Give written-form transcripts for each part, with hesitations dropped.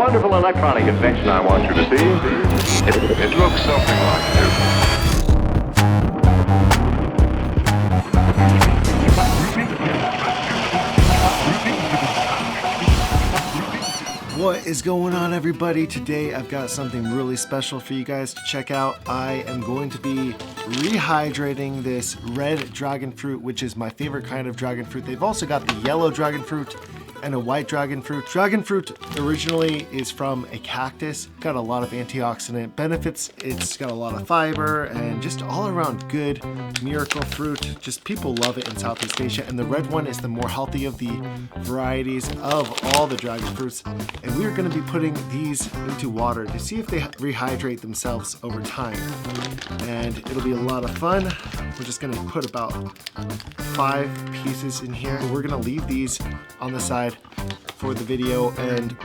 wonderful electronic invention I want you to see. It looks something like this. What is going on, everybody? Today I've got something really special for you guys to check out. I am going to be rehydrating this red dragon fruit, which is my favorite kind of dragon fruit. They've also got the yellow dragon fruit and a white dragon fruit. Dragon fruit originally is from a cactus. Got a lot of antioxidant benefits. It's got a lot of fiber and just all around good miracle fruit. Just people love it in Southeast Asia. And the red one is the more healthy of the varieties of all the dragon fruits. And we are going to be putting these into water to see if they rehydrate themselves over time. And it'll be a lot of fun. We're just going to put about 5 pieces in here. We're going to leave these on the side for the video and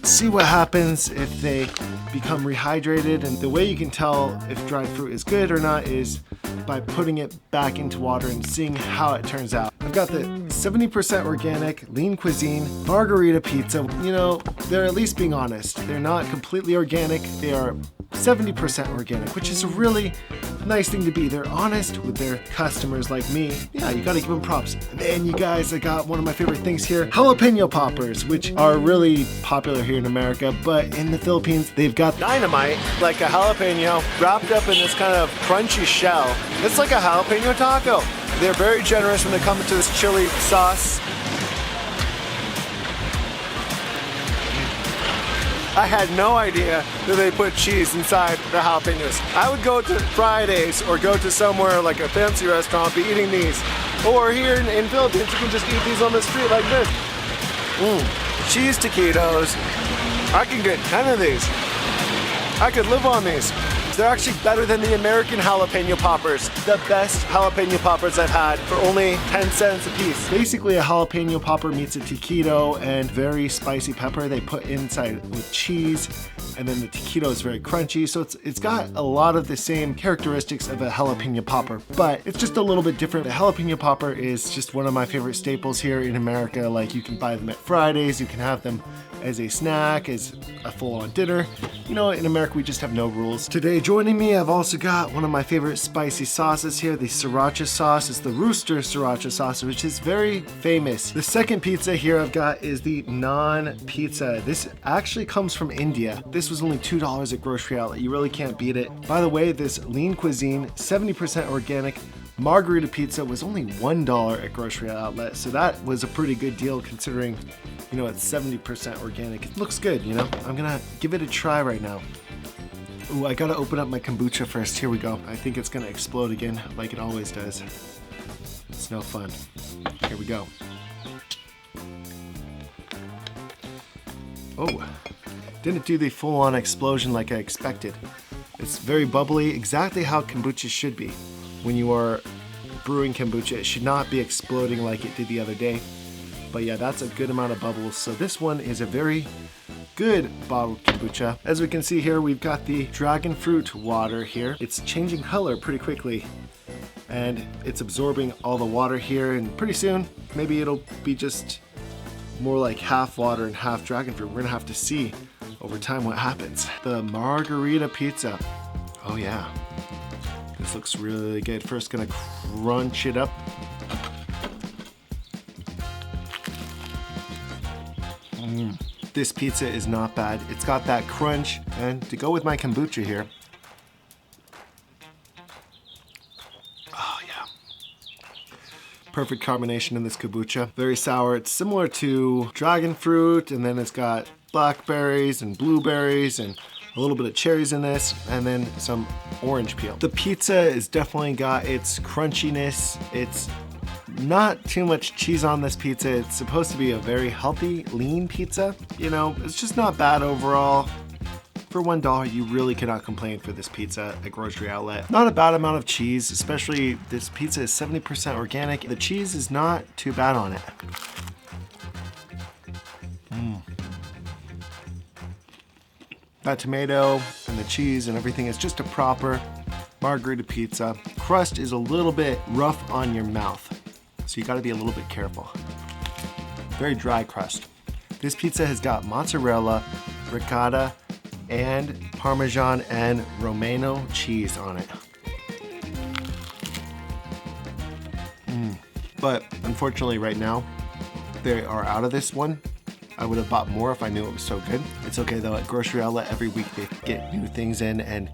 see what happens if they become rehydrated. And the way you can tell if dried fruit is good or not is by putting it back into water and seeing how it turns out. I've got the 70% organic lean cuisine margarita pizza. You know, they're at least being honest. They're not completely organic. They are 70% organic, which is a really nice thing to be. They're honest with their customers like me. Yeah, you gotta give them props. And then you guys, I got one of my favorite things here, jalapeno poppers, which are really popular here in America, but in the Philippines, they've got dynamite, like a jalapeno, wrapped up in this kind of crunchy shell. It's like a jalapeno taco. They're very generous when it comes to this chili sauce. I had no idea that they put cheese inside the jalapenos. I would go to Fridays or go to somewhere like a fancy restaurant, be eating these. Or here in Philippines, you can just eat these on the street like this. Cheese taquitos. I can get 10 of these. I could live on these. They're actually better than the American jalapeno poppers. The best jalapeno poppers I've had for only 10 cents a piece. Basically, a jalapeno popper meets a taquito and very spicy pepper they put inside with cheese. And then the taquito is very crunchy. So it's got a lot of the same characteristics of a jalapeno popper, but it's just a little bit different. The jalapeno popper is just one of my favorite staples here in America. Like, you can buy them at Fridays. You can have them as a snack, as a full-on dinner. You know, in America, we just have no rules. Today, joining me, I've also got one of my favorite spicy sauces here, the sriracha sauce. It's the Rooster sriracha sauce, which is very famous. The second pizza here I've got is the Naan pizza. This actually comes from India. This was only $2 at grocery outlet. You really can't beat it. By the way, this lean cuisine, 70% organic, margarita pizza was only $1 at grocery outlet, so that was a pretty good deal considering, you know, it's 70% organic. It looks good, you know? I'm gonna give it a try right now. Ooh, I gotta open up my kombucha first. Here we go. I think it's gonna explode again like it always does. It's no fun. Here we go. Oh, didn't do the full-on explosion like I expected. It's very bubbly, exactly how kombucha should be. When you are brewing kombucha, it should not be exploding like it did the other day. But yeah, that's a good amount of bubbles. So this one is a very good bottled kombucha. As we can see here, we've got the dragon fruit water here. It's changing color pretty quickly and it's absorbing all the water here, and pretty soon, maybe it'll be just more like half water and half dragon fruit. We're gonna have to see over time what happens. The margarita pizza. Oh yeah. This looks really good. First, gonna crunch it up. This pizza is not bad. It's got that crunch, and to go with my kombucha here. Oh yeah. Perfect combination in this kombucha. Very sour. It's similar to dragon fruit, and then it's got blackberries and blueberries and a little bit of cherries in this, and then some orange peel. The pizza has definitely got its crunchiness. It's not too much cheese on this pizza. It's supposed to be a very healthy, lean pizza. You know, it's just not bad overall. For $1, you really cannot complain for this pizza at grocery outlet. Not a bad amount of cheese, especially this pizza is 70% organic. The cheese is not too bad on it. That tomato and the cheese and everything is just a proper margarita pizza. Crust is a little bit rough on your mouth, so you gotta be a little bit careful. Very dry crust. This pizza has got mozzarella, ricotta, and Parmesan and Romano cheese on it. But unfortunately right now, they are out of this one. I would have bought more if I knew it was so good. It's okay though, at grocery outlet every week they get new things in, and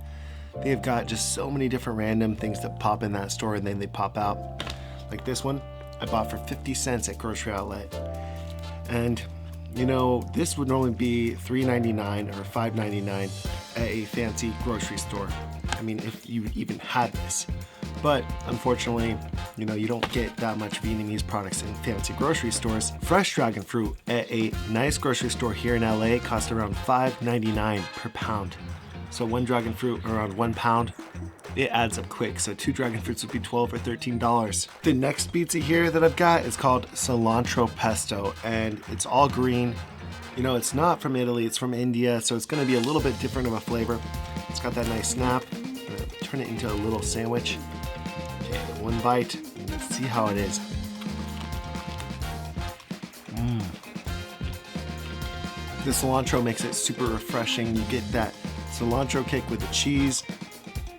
they've got just so many different random things that pop in that store and then they pop out. Like this one, I bought for 50 cents at grocery outlet. And you know, this would normally be $3.99 or $5.99 at a fancy grocery store. I mean, if you even had this. But unfortunately, you know, you don't get that much Vietnamese products in fancy grocery stores. Fresh dragon fruit at a nice grocery store here in LA costs around $5.99 per pound. So one dragon fruit around 1 pound, it adds up quick. So 2 dragon fruits would be $12 or $13. The next pizza here that I've got is called Cilantro Pesto, and it's all green. You know, it's not from Italy, it's from India, so it's gonna be a little bit different of a flavor. It's got that nice snap. I'm gonna turn it into a little sandwich. Okay, one bite, and let's see how it is. The cilantro makes it super refreshing. You get that cilantro kick with the cheese,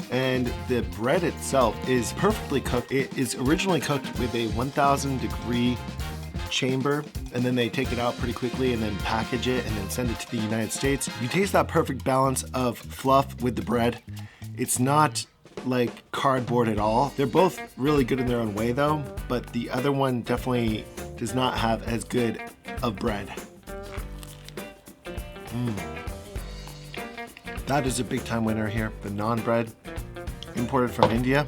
and the bread itself is perfectly cooked. It is originally cooked with a 1,000 degree chamber, and then they take it out pretty quickly and then package it and then send it to the United States. You taste that perfect balance of fluff with the bread. It's not like cardboard at all. They're both really good in their own way though, but the other one definitely does not have as good of bread. That is a big time winner here. The naan bread, imported from India.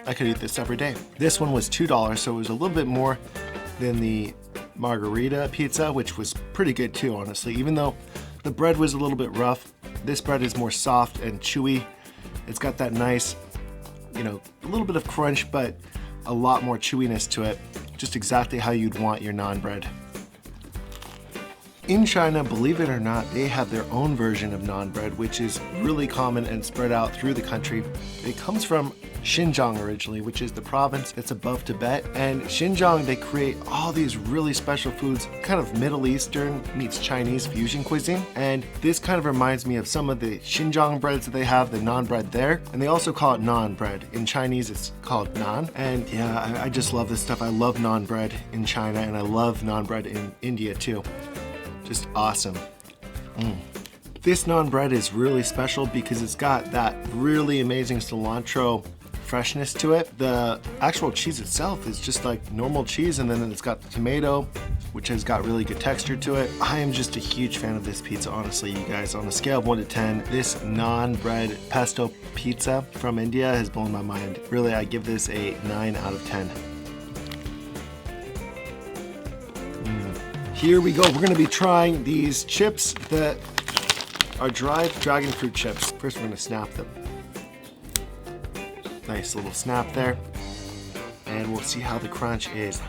I could eat this every day. This one was $2, so it was a little bit more than the margarita pizza, which was pretty good too, honestly. Even though the bread was a little bit rough, this bread is more soft and chewy. It's got that nice, you know, a little bit of crunch, but a lot more chewiness to it. Just exactly how you'd want your naan bread. In China, believe it or not, they have their own version of naan bread, which is really common and spread out through the country. It comes from Xinjiang originally, which is the province that's above Tibet. And Xinjiang, they create all these really special foods, kind of Middle Eastern meets Chinese fusion cuisine. And this kind of reminds me of some of the Xinjiang breads that they have, the naan bread there. And they also call it naan bread. In Chinese, it's called naan. And yeah, I just love this stuff. I love naan bread in China, and I love naan bread in India too. Just awesome. This naan bread is really special because it's got that really amazing cilantro freshness to it. The actual cheese itself is just like normal cheese, and then it's got the tomato, which has got really good texture to it. I am just a huge fan of this pizza, honestly, you guys. On a scale of 1 to 10, this naan bread pesto pizza from India has blown my mind. Really, I give this a 9 out of 10. Here we go. We're gonna be trying these chips that are dried dragon fruit chips. First, we're gonna snap them. Nice little snap there. And we'll see how the crunch is.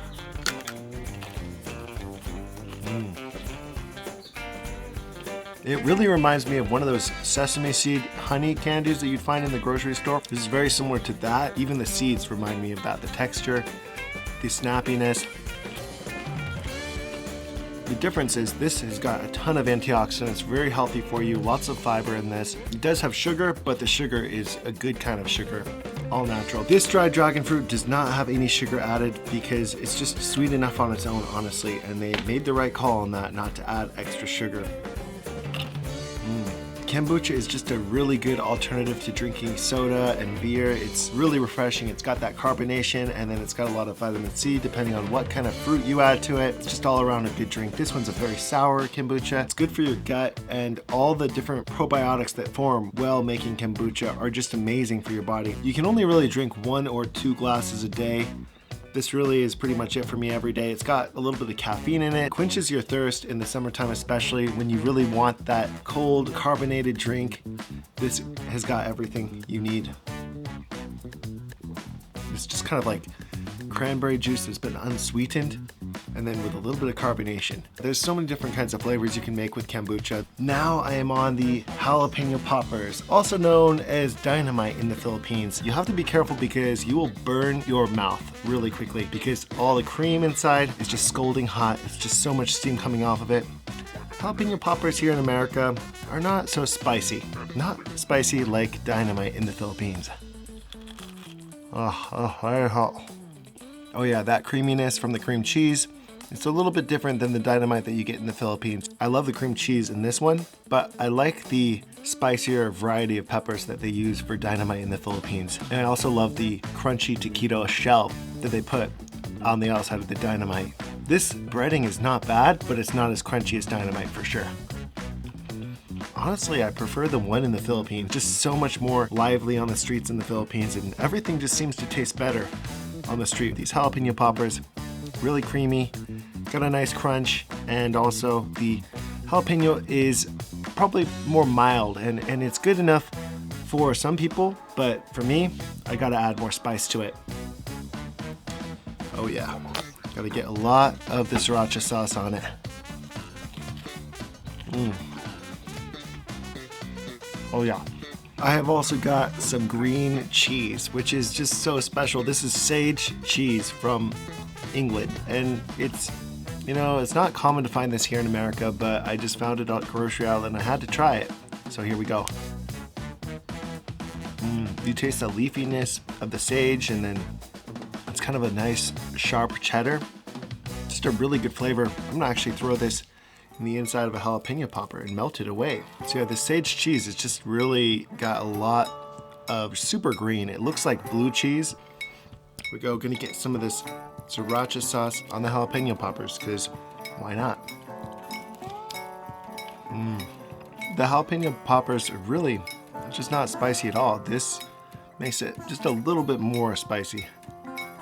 It really reminds me of one of those sesame seed honey candies that you'd find in the grocery store. This is very similar to that. Even the seeds remind me of that. The texture, the snappiness. The difference is this has got a ton of antioxidants, very healthy for you, lots of fiber in this. It does have sugar, but the sugar is a good kind of sugar, all natural. This dried dragon fruit does not have any sugar added because it's just sweet enough on its own, honestly, and they made the right call on that, not to add extra sugar. Kombucha is just a really good alternative to drinking soda and beer. It's really refreshing. It's got that carbonation, and then it's got a lot of vitamin C depending on what kind of fruit you add to it. It's just all around a good drink. This one's a very sour kombucha. It's good for your gut, and all the different probiotics that form while making kombucha are just amazing for your body. You can only really drink 1 or 2 glasses a day. This really is pretty much it for me every day. It's got a little bit of caffeine in it. Quenches your thirst in the summertime, especially when you really want that cold carbonated drink. This has got everything you need. It's just kind of like cranberry juice that's been unsweetened, and then with a little bit of carbonation. There's so many different kinds of flavors you can make with kombucha. Now I am on the Jalapeno Poppers, also known as Dynamite in the Philippines. You have to be careful because you will burn your mouth really quickly because all the cream inside is just scalding hot. It's just so much steam coming off of it. jalapeno poppers here in America are not so spicy. Not spicy like Dynamite in the Philippines. Oh, very hot. Oh yeah, that creaminess from the cream cheese. It's a little bit different than the Dynamite that you get in the Philippines. I love the cream cheese in this one, but I like the spicier variety of peppers that they use for Dynamite in the Philippines. And I also love the crunchy taquito shell that they put on the outside of the Dynamite. This breading is not bad, but it's not as crunchy as Dynamite for sure. Honestly, I prefer the one in the Philippines. Just so much more lively on the streets in the Philippines, and everything just seems to taste better on the street. These jalapeno poppers, really creamy, got a nice crunch, and also the jalapeno is probably more mild, and it's good enough for some people, but for me, I gotta add more spice to it. Oh yeah, gotta get a lot of the sriracha sauce on it. Oh yeah. I have also got some green cheese, which is just so special. This is sage cheese from England, and it's, you know, it's not common to find this here in America, but I just found it at grocery outlet and I had to try it. So here we go. You taste the leafiness of the sage, and then it's kind of a nice sharp cheddar. Just a really good flavor. I'm gonna actually throw this in the inside of a jalapeno popper and melt it away. So yeah, the sage cheese is just really got a lot of super green. It looks like blue cheese. Here we go, gonna get some of this sriracha sauce on the jalapeno poppers, because why not? The jalapeno poppers are really just not spicy at all. This makes it just a little bit more spicy.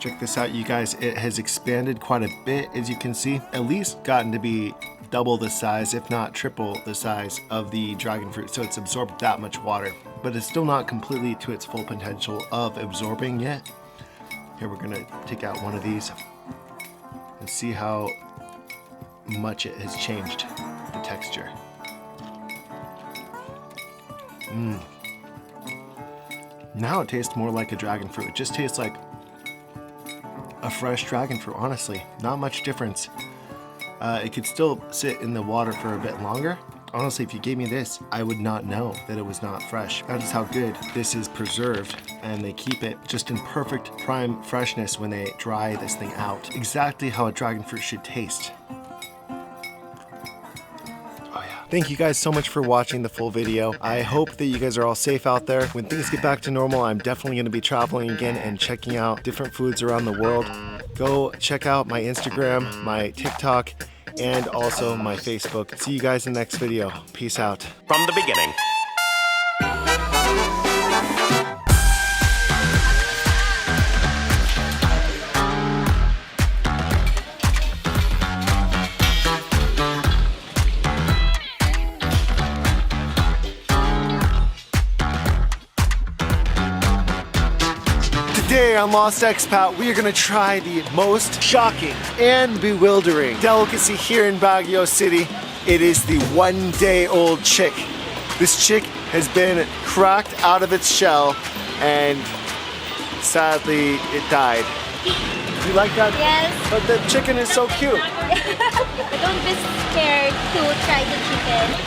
Check this out, you guys. It has expanded quite a bit, as you can see. At least gotten to be double the size, if not triple the size of the dragon fruit. So it's absorbed that much water, but it's still not completely to its full potential of absorbing yet. Here, we're gonna take out one of these and see how much it has changed the texture. Now it tastes more like a dragon fruit. It just tastes like a fresh dragon fruit, honestly. Not much difference. It could still sit in the water for a bit longer. Honestly, if you gave me this, I would not know that it was not fresh. That is how good this is preserved, and they keep it just in perfect prime freshness when they dry this thing out. Exactly how a dragon fruit should taste. Thank you guys so much for watching the full video. I hope that you guys are all safe out there. When things get back to normal, I'm definitely going to be traveling again and checking out different foods around the world. Go check out my Instagram, my TikTok, and also my Facebook. See you guys in the next video. Peace out. From the beginning. Today on Lost Expat, we are going to try the most shocking and bewildering delicacy here in Baguio City. It is the one-day-old chick. This chick has been cracked out of its shell, and sadly, it died. You like that? Yes. But the chicken is so cute. Don't be scared to try the chicken.